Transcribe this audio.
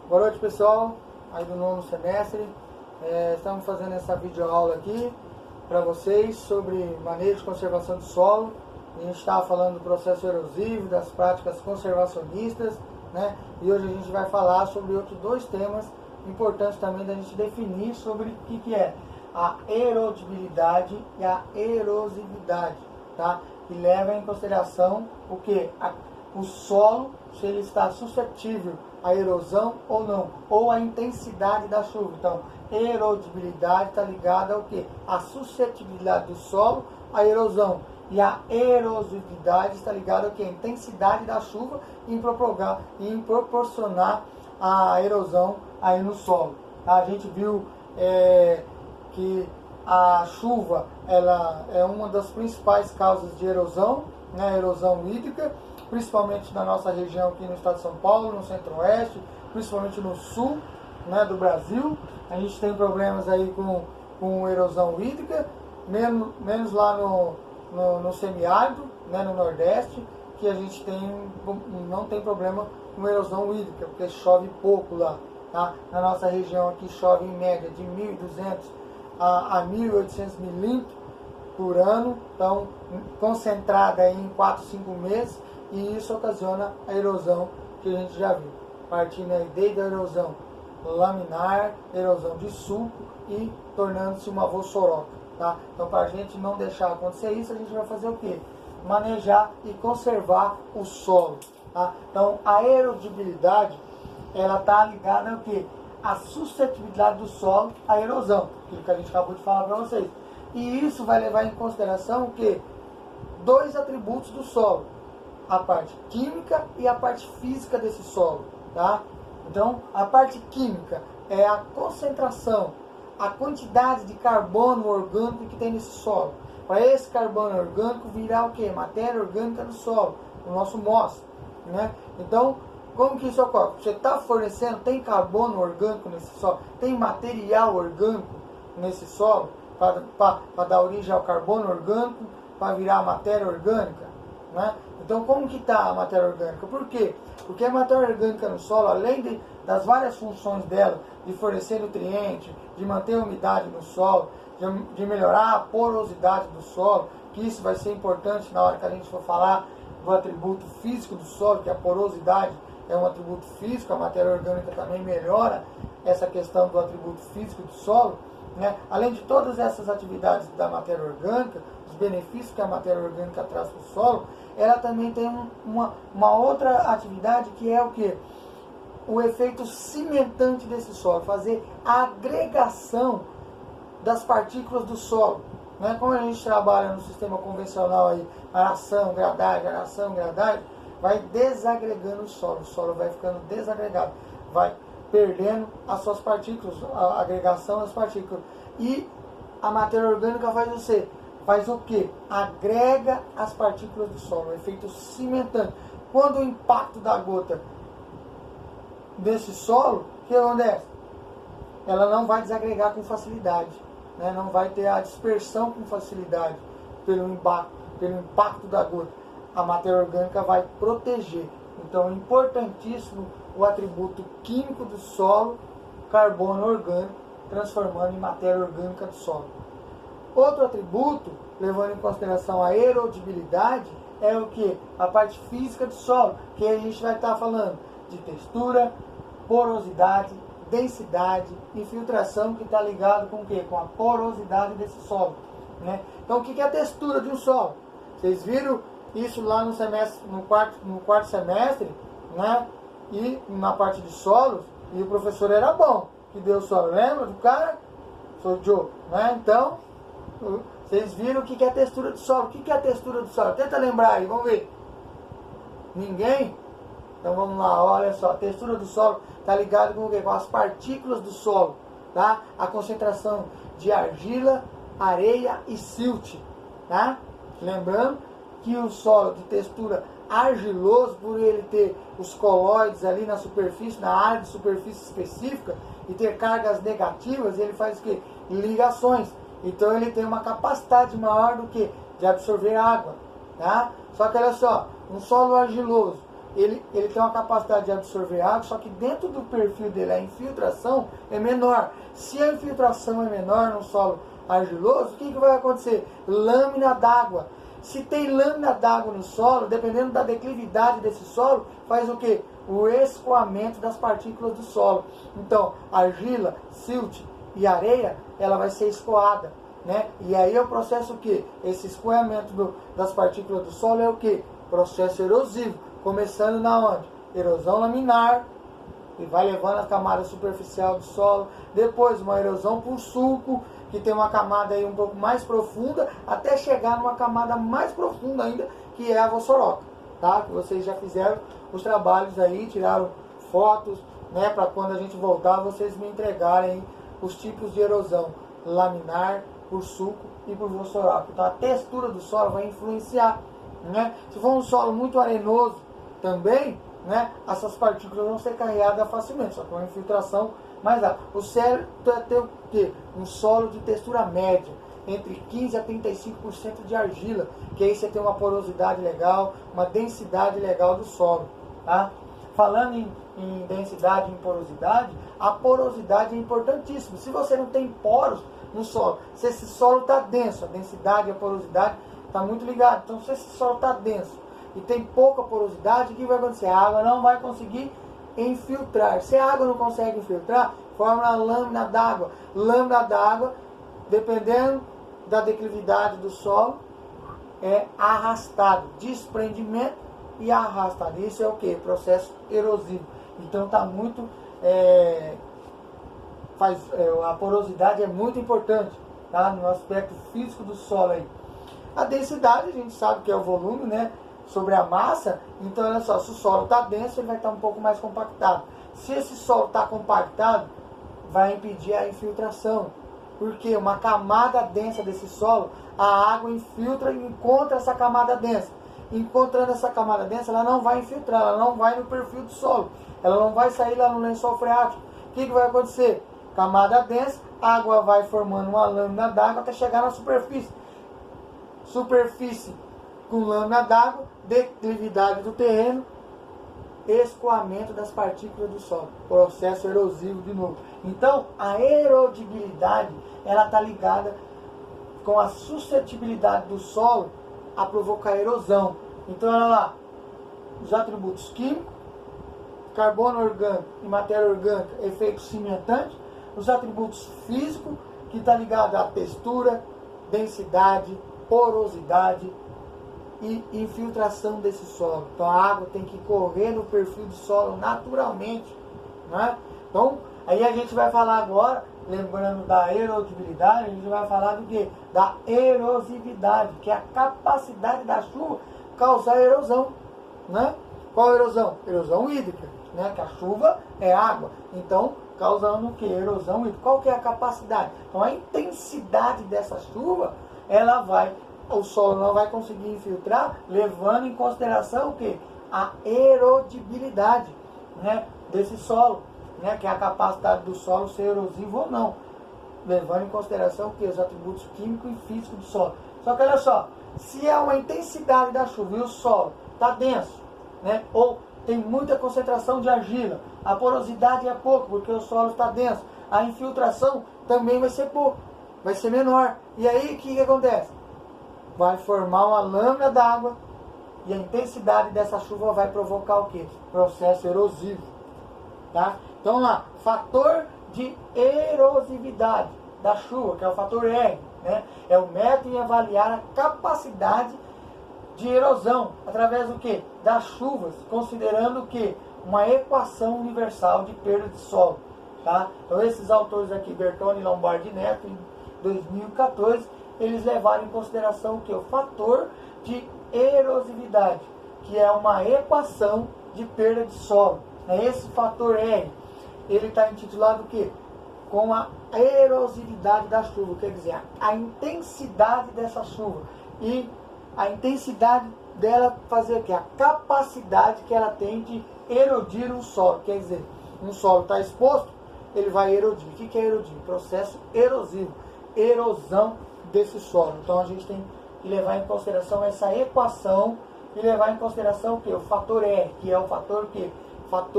Boa noite, pessoal, aí do nono semestre. Estamos fazendo essa videoaula aqui para vocês sobre manejo de conservação do solo. A gente estava falando do processo erosivo, das práticas conservacionistas, né? E hoje a gente vai falar sobre outros dois temas importantes também da gente definir sobre o que é a erodibilidade e a erosividade, tá? Que leva em consideração o que? O solo, se ele está suscetível à erosão ou não, ou a intensidade da chuva. Então, erodibilidade está ligada ao que? A suscetibilidade do solo à erosão. E a erosividade está ligada ao que? A intensidade da chuva em proporcionar a erosão aí no solo. A gente viu que a chuva ela é uma das principais causas de erosão, né? Erosão hídrica, principalmente na nossa região aqui no estado de São Paulo, no centro-oeste, principalmente no sul, né, do Brasil. A gente tem problemas aí com erosão hídrica, menos lá no semiárido, né, no Nordeste, que a gente não tem problema com erosão hídrica, porque chove pouco lá. Tá? Na nossa região aqui chove em média de 1.200 a 1.800 milímetros por ano, então concentrada em 4, 5 meses, e isso ocasiona a erosão que a gente já viu, partindo aí desde a erosão laminar, erosão de sulco e tornando-se uma vossoroca, tá? Então, para a gente não deixar acontecer isso, a gente vai fazer o quê? Manejar e conservar o solo, tá? Então, a erodibilidade, ela está ligada ao quê? A suscetibilidade do solo à erosão, aquilo que a gente acabou de falar para vocês. E isso vai levar em consideração o quê? Dois atributos do solo: a parte química e a parte física desse solo, tá? Então, a parte química é a concentração, a quantidade de carbono orgânico que tem nesse solo. Para esse carbono orgânico virar o quê? Matéria orgânica do solo, o nosso MOS, né? Então, como que isso ocorre? Você está fornecendo, tem carbono orgânico nesse solo, tem material orgânico nesse solo para dar origem ao carbono orgânico, para virar matéria orgânica, né? Então, como que está a matéria orgânica? Por quê? Porque a matéria orgânica no solo, além das várias funções dela, de fornecer nutrientes, de manter a umidade no solo, de melhorar a porosidade do solo, que isso vai ser importante na hora que a gente for falar do atributo físico do solo, que a porosidade é um atributo físico, a matéria orgânica também melhora essa questão do atributo físico do solo, né? Além de todas essas atividades da matéria orgânica, os benefícios que a matéria orgânica traz para o solo, ela também tem uma outra atividade que é o quê? O efeito cimentante desse solo, fazer a agregação das partículas do solo, né? Como a gente trabalha no sistema convencional aí, aração, gradagem, vai desagregando o solo vai ficando desagregado, vai perdendo as suas partículas, a agregação das partículas. E a matéria orgânica faz o quê? Agrega as partículas do solo, o efeito cimentante. Quando o impacto da gota desse solo, o que acontece? Ela não vai desagregar com facilidade, né? Não vai ter a dispersão com facilidade pelo impacto da gota. A matéria orgânica vai proteger. Então, é importantíssimo o atributo químico do solo, carbono orgânico, transformando em matéria orgânica do solo. Outro atributo, levando em consideração a erodibilidade, é o que? A parte física do solo, que a gente vai estar falando de textura, porosidade, densidade e filtração, que está ligado com o quê? Com a porosidade desse solo, né? Então, o que é a textura de um solo? Vocês viram isso lá no quarto semestre, né? E na parte de solos, e o professor era bom, que deu solo. Lembra do cara? Sou o Joe, né? Então, vocês viram o que é a textura do solo. O que é a textura do solo? Tenta lembrar aí, vamos ver. Ninguém? Então vamos lá, olha só. A textura do solo está ligada com o quê? Com as partículas do solo, tá? A concentração de argila, areia e silt, tá? Lembrando que o solo de textura argiloso, por ele ter os colóides ali na superfície, na área de superfície específica, e ter cargas negativas, ele faz o quê? Ligações. Então ele tem uma capacidade maior do que de absorver água, tá? Só que olha só, um solo argiloso, ele tem uma capacidade de absorver água, só que dentro do perfil dele a infiltração é menor. Se a infiltração é menor no solo argiloso, o que vai acontecer? Lâmina d'água. Se tem lâmina d'água no solo, dependendo da declividade desse solo, faz o quê? O escoamento das partículas do solo. Então, argila, silt e areia, ela vai ser escoada, né? E aí é o processo o quê? Esse escoamento das partículas do solo é o quê? Processo erosivo, começando na onde? Erosão laminar, e vai levando a camada superficial do solo, depois uma erosão por sulco, que tem uma camada aí um pouco mais profunda, até chegar numa camada mais profunda ainda, que é a vossoroca, tá? Que vocês já fizeram os trabalhos aí, tiraram fotos, né? Para quando a gente voltar, vocês me entregarem os tipos de erosão laminar, por sulco e por vossoroca. Então a textura do solo vai influenciar, né? Se for um solo muito arenoso também, né, essas partículas vão ser carregadas facilmente, só com uma infiltração mais alta. O certo é ter o quê? Um solo de textura média, entre 15% a 35% de argila, que aí você tem uma porosidade legal, uma densidade legal do solo, tá? Falando em densidade e em porosidade, a porosidade é importantíssima. Se você não tem poros no solo, se esse solo está denso, a densidade e a porosidade está muito ligado. Então, se esse solo está denso e tem pouca porosidade, o que vai acontecer? A água não vai conseguir infiltrar. Se a água não consegue infiltrar, forma uma lâmina d'água. Lâmina d'água, dependendo da declividade do solo, é arrastado. Desprendimento e arrastado. Isso é o que? Processo erosivo. Então está muito... a porosidade é muito importante, tá? No aspecto físico do solo aí. A densidade, a gente sabe que é o volume, né? Sobre a massa. Então, olha só, se o solo está denso, ele vai estar um pouco mais compactado. Se esse solo está compactado, vai impedir a infiltração. Porque uma camada densa desse solo, a água infiltra e encontra essa camada densa. Encontrando essa camada densa, ela não vai infiltrar, ela não vai no perfil do solo. Ela não vai sair lá no lençol freático. O que vai acontecer? Camada densa, a água vai formando uma lâmina d'água até chegar na superfície. Superfície com lâmina d'água, declividade do terreno, escoamento das partículas do solo, processo erosivo de novo. Então, a erodibilidade, ela está ligada com a suscetibilidade do solo a provocar erosão. Então, olha lá, os atributos químicos, carbono orgânico e matéria orgânica, efeito cimentante, os atributos físicos, que está ligado à textura, densidade, porosidade e infiltração desse solo. Então a água tem que correr no perfil do solo naturalmente, né? Então aí a gente vai falar agora, lembrando da erodibilidade, a gente vai falar do que? Da erosividade, que é a capacidade da chuva causar erosão, né? Qual erosão? Erosão hídrica, né? Que a chuva é água, então causando o que? Erosão hídrica. Qual que é a capacidade? Então a intensidade dessa chuva, ela vai, o solo não vai conseguir infiltrar, levando em consideração o que? A erodibilidade, né, desse solo, né, que é a capacidade do solo ser erosivo ou não, levando em consideração o que? Os atributos químicos e físicos do solo. Só que olha só, se é uma intensidade da chuva e o solo está denso, né, ou tem muita concentração de argila, a porosidade é pouco, porque o solo está denso, a infiltração também vai ser pouco, vai ser menor. E aí o que acontece? Vai formar uma lâmina d'água e a intensidade dessa chuva vai provocar o quê? Processo erosivo, tá? Então vamos lá, fator de erosividade da chuva, que é o fator R, né? É o método de avaliar a capacidade de erosão através do quê? Das chuvas, considerando o quê? Uma equação universal de perda de solo, tá? Então esses autores aqui, Bertone, Lombardi e Neto, em 2014, eles levaram em consideração o quê? O fator de erosividade, que é uma equação de perda de solo. Esse fator R, ele está intitulado o quê? Com a erosividade da chuva, quer dizer, a intensidade dessa chuva e a intensidade dela fazer o quê? A capacidade que ela tem de erodir um solo, quer dizer, um solo está exposto, ele vai erodir. O que é erodir? Processo erosivo, erosão desse solo. Então a gente tem que levar em consideração essa equação e levar em consideração o que? O fator E, que é o fator que? Fator